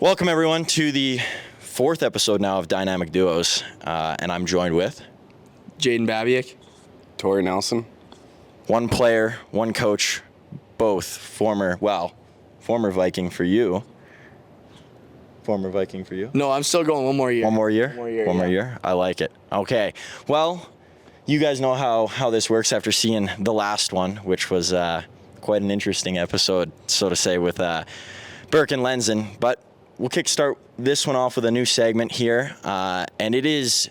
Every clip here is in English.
Welcome, everyone, to the fourth episode now of Dynamic Duos, and I'm joined with Jaden Babiuk. Tory Nelson. one player, one coach, both former Viking for you. Former Viking for you? No, I'm still going one more year. One more year? One more year. Year? I like it. Okay. Well, you guys know how this works after seeing the last one, which was quite an interesting episode, so to say, with Burke and Lenzen. But we'll kickstart this one off with a new segment here, and it is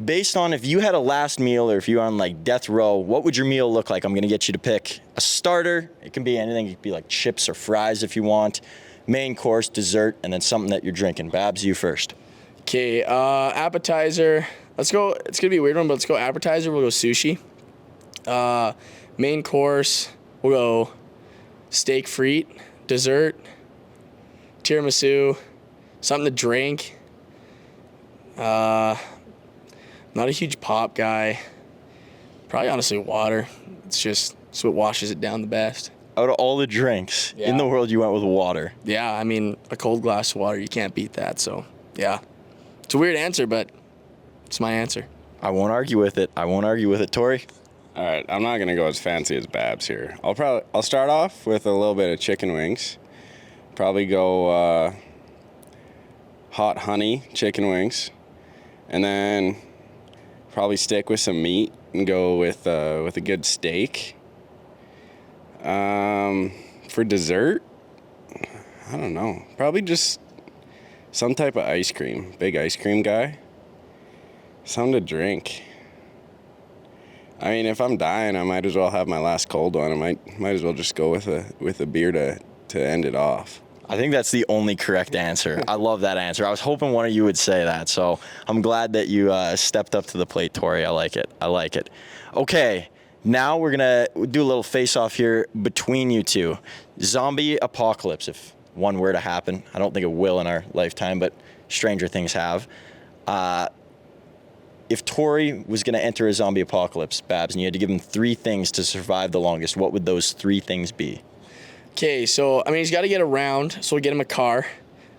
based on if you had a last meal or if you're on like death row, what would your meal look like? I'm going to get you to pick a starter. It can be anything. It could be like chips or fries if you want. Main course, dessert, and then something that you're drinking. Babs, you first. Okay, appetizer. Let's go. It's going to be a weird one, but let's go appetizer. We'll go sushi. Main course, we'll go steak frite. Dessert, tiramisu. Something to drink. Not a huge pop guy. Probably honestly water. It's what washes it down the best. Out of all the drinks in the world, you went with water. Yeah, I mean, a cold glass of water, you can't beat that. So, yeah. It's a weird answer, but it's my answer. I won't argue with it. Tory? All right, I'm not gonna go as fancy as Babs here. I'll start off with a little bit of chicken wings. Probably go hot honey chicken wings, and then probably stick with some meat and go with a good steak. For dessert, I don't know. Probably just some type of ice cream. Big ice cream guy. Something to drink. I mean, if I'm dying, I might as well have my last cold one. I might as well just go with a beer to end it off. I think that's the only correct answer. I love that answer. I was hoping one of you would say that, so I'm glad that you stepped up to the plate, Tory. I like it. Okay, now we're going to do a little face-off here between you two. Zombie apocalypse, if one were to happen. I don't think it will in our lifetime, but stranger things have. If Tory was going to enter a zombie apocalypse, Babs, and you had to give him 3 things to survive the longest, what would those 3 things be? Okay, so, I mean, he's got to get around, so we'll get him a car.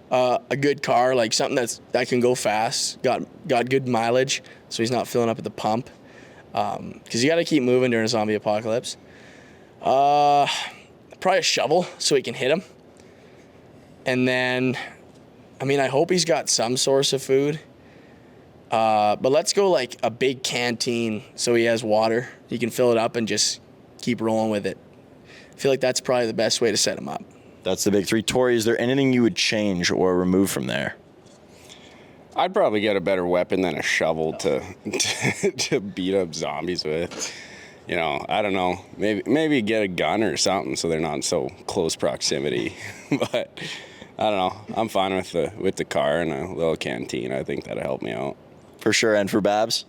A good car, like something that can go fast, got good mileage, so he's not filling up at the pump. Because you got to keep moving during a zombie apocalypse. Probably a shovel so he can hit him. And then, I mean, I hope he's got some source of food. But let's go like a big canteen so he has water. He can fill it up and just keep rolling with it. I feel like that's probably the best way to set him up. That's the big 3. Tory, is there anything you would change or remove from there? I'd probably get a better weapon than a shovel to beat up zombies with. You know, I don't know. Maybe get a gun or something so they're not in so close proximity. But I don't know. I'm fine with the car and a little canteen. I think that'll help me out. For sure. And for Babs?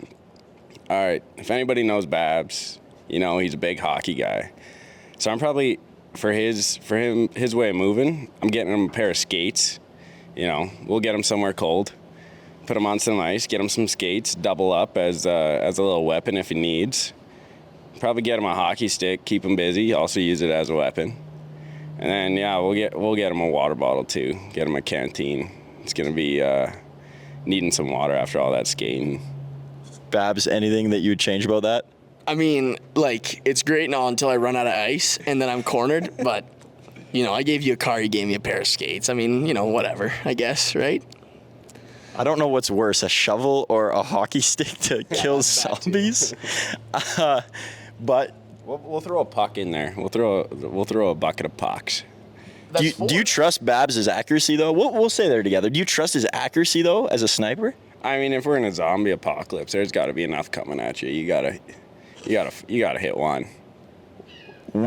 All right. If anybody knows Babs, you know he's a big hockey guy. So I'm probably for his way of moving, I'm getting him a pair of skates. You know, we'll get him somewhere cold. Put him on some ice, get him some skates, double up as a little weapon if he needs. Probably get him a hockey stick, keep him busy, also use it as a weapon. And then, yeah, we'll get him a water bottle, too. Get him a canteen. It's going to be needing some water after all that skating. Babs, anything that you would change about that? I mean, like, it's great and all until I run out of ice and then I'm cornered. But, you know, I gave you a car, you gave me a pair of skates. I mean, you know, whatever, I guess, right? I don't know what's worse, a shovel or a hockey stick to kill zombies. But we'll throw a puck in there. We'll throw a bucket of pucks. Do you trust Babs' accuracy though? We'll stay there together. Do you trust his accuracy though as a sniper? I mean, if we're in a zombie apocalypse, there's got to be enough coming at you. You gotta hit one.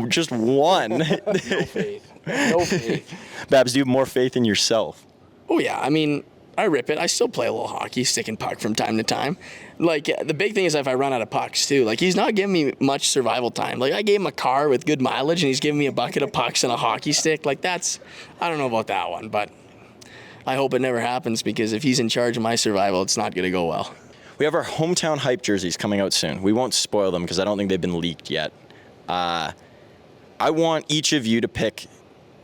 Just one. No faith. No faith. Babs, do you have more faith in yourself? Oh, yeah. I mean, I rip it. I still play a little hockey, stick and puck from time to time. Like, the big thing is if I run out of pucks, too. Like, he's not giving me much survival time. Like, I gave him a car with good mileage, and he's giving me a bucket of pucks and a hockey stick. Like, I don't know about that one, but I hope it never happens because if he's in charge of my survival, it's not going to go well. We have our hometown hype jerseys coming out soon. We won't spoil them because I don't think they've been leaked yet. I want each of you to pick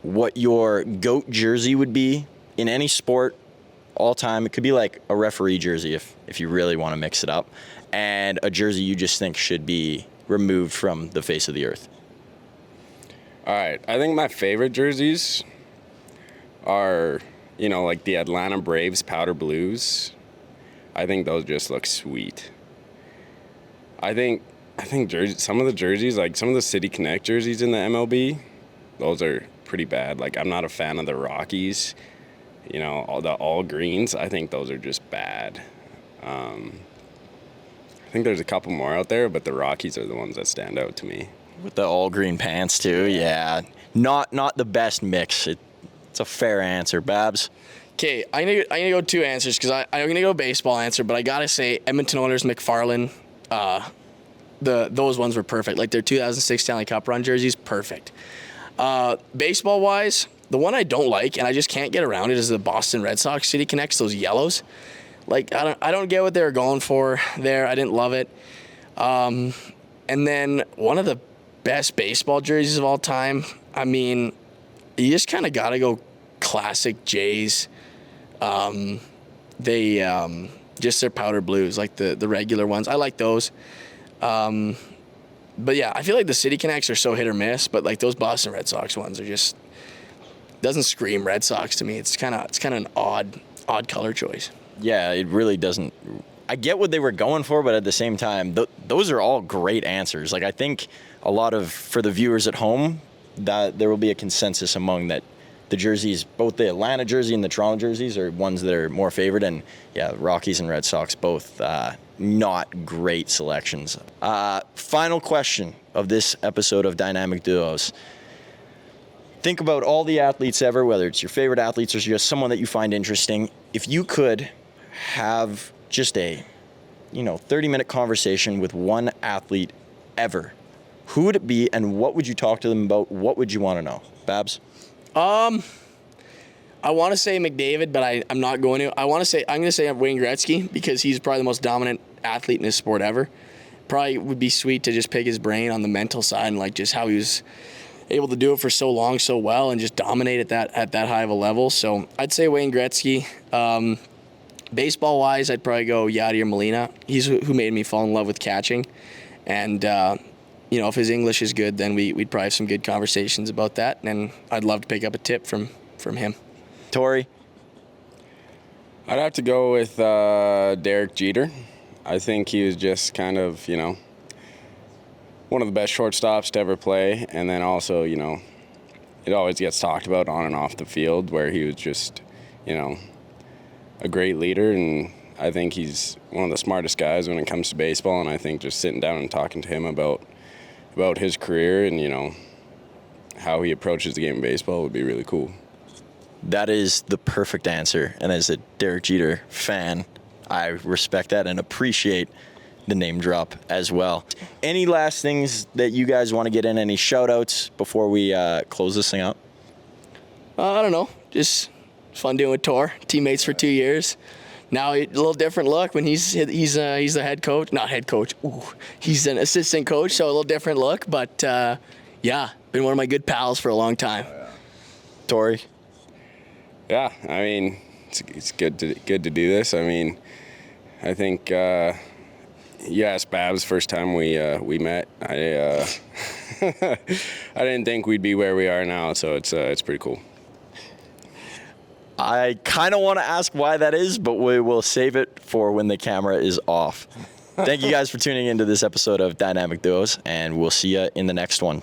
what your GOAT jersey would be in any sport, all time. It could be like a referee jersey if you really want to mix it up, and a jersey you just think should be removed from the face of the earth. All right. I think my favorite jerseys are, like the Atlanta Braves powder blues. I think those just look sweet. I think some of the jerseys, like some of the City Connect jerseys in the MLB, those are pretty bad. Like, I'm not a fan of the Rockies, all the all greens. I think those are just bad. I think there's a couple more out there, but the Rockies are the ones that stand out to me. With the all green pants too, yeah. Not the best mix. It's a fair answer, Babs. Okay, I'm gonna go two answers because I'm gonna go baseball answer, but I gotta say Edmonton Oilers McFarlane, those ones were perfect. Like their 2006 Stanley Cup run jerseys, perfect. Baseball wise, the one I don't like and I just can't get around it is the Boston Red Sox City Connects, those yellows. Like I don't get what they were going for there. I didn't love it. And then one of the best baseball jerseys of all time. I mean, you just kind of gotta go classic Jays. They just their powder blues, like the regular ones. I like those. But yeah, I feel like the City Connects are so hit or miss, but like those Boston Red Sox ones are just doesn't scream Red Sox to me. It's kind of an odd color choice. Yeah, it really doesn't. I get what they were going for, but at the same time, those are all great answers. Like, I think for the viewers at home, that there will be a consensus among that the jerseys, both the Atlanta jersey and the Toronto jerseys, are ones that are more favored. And yeah, Rockies and Red Sox, both not great selections. Final question of this episode of Dynamic Duos. Think about all the athletes ever, whether it's your favorite athletes or just someone that you find interesting. If you could have just a 30-minute conversation with one athlete ever, who would it be and what would you talk to them about? What would you want to know? Babs? I want to say McDavid, but I'm not going to. I'm going to say Wayne Gretzky because he's probably the most dominant athlete in his sport ever. Probably would be sweet to just pick his brain on the mental side and like just how he was able to do it for so long, so well, and just dominate at that high of a level. So I'd say Wayne Gretzky. Baseball wise, I'd probably go Yadier Molina. He's who made me fall in love with catching, and if his English is good, then we'd probably have some good conversations about that. And I'd love to pick up a tip from him. Tory? I'd have to go with Derek Jeter. I think he was just kind of, one of the best shortstops to ever play. And then also, it always gets talked about on and off the field where he was just, a great leader. And I think he's one of the smartest guys when it comes to baseball. And I think just sitting down and talking to him about his career and, how he approaches the game of baseball would be really cool. That is the perfect answer. And as a Derek Jeter fan, I respect that and appreciate the name drop as well. Any last things that you guys want to get in? Any shout outs before we close this thing up? I don't know. Just fun doing with Tor. Teammates for 2 years. Now a little different look when he's the head coach. Not head coach. Ooh, he's an assistant coach, so a little different look. But yeah, been one of my good pals for a long time. Tory? Yeah, I mean, it's good to do this. I mean, I think you asked Babs first time we met. I I didn't think we'd be where we are now, so it's pretty cool. I kind of want to ask why that is, but we will save it for when the camera is off. Thank you guys for tuning into this episode of Dynamic Duos, and we'll see you in the next one.